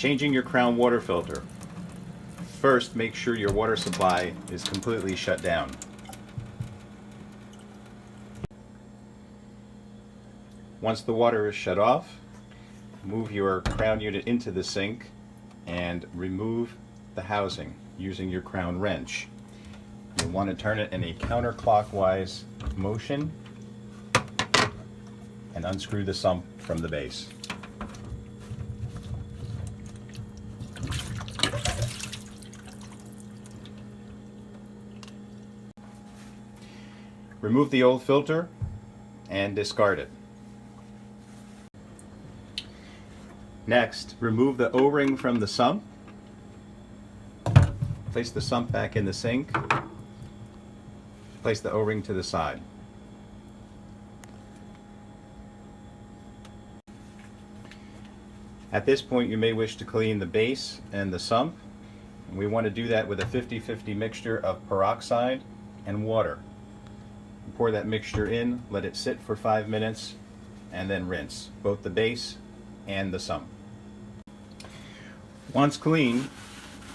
Changing your crown water filter. First, make sure your water supply is completely shut down. Once the water is shut off, move your crown unit into the sink and remove the housing using your crown wrench. You'll want to turn it in a counterclockwise motion and unscrew the sump from the base. Remove the old filter and discard it. Next, remove the O-ring from the sump. Place the sump back in the sink. Place the O-ring to the side. At this point, you may wish to clean the base and the sump. We want to do that with a 50-50 mixture of peroxide and water. Pour that mixture in, let it sit for 5 minutes, and then rinse both the base and the sump. Once clean,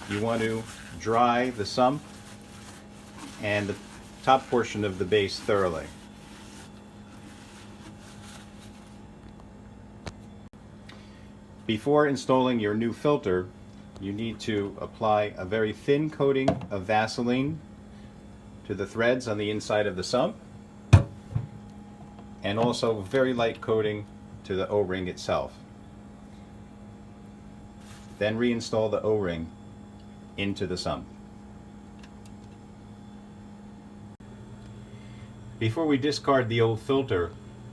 you want to dry the sump and the top portion of the base thoroughly. Before installing your new filter, you need to apply a very thin coating of Vaseline to the threads on the inside of the sump, and also very light coating to the O-ring itself. Then reinstall the O-ring into the sump. Before we discard the old filter,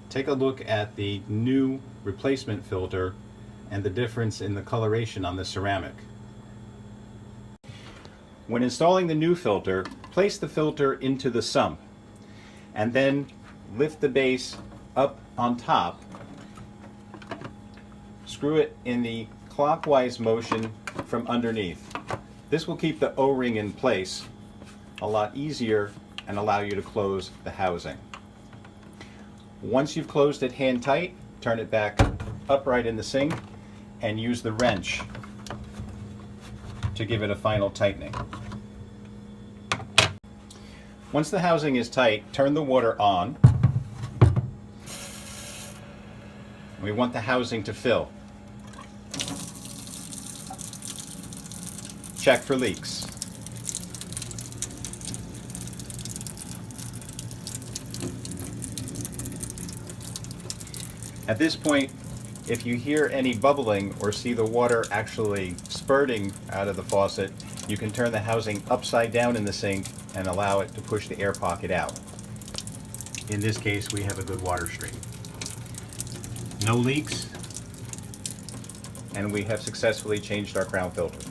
take a look at the new replacement filter and the difference in the coloration on the ceramic. When installing the new filter, place the filter into the sump and then lift the base up on top. Screw it in the clockwise motion from underneath. This will keep the O-ring in place a lot easier and allow you to close the housing. Once you've closed it hand tight, turn it back upright in the sink and use the wrench to give it a final tightening. Once the housing is tight, turn the water on. We want the housing to fill. Check for leaks. At this point, if you hear any bubbling or see the water actually spurting out of the faucet, you can turn the housing upside down in the sink and allow it to push the air pocket out. In this case, we have a good water stream. No leaks, and we have successfully changed our crown filter.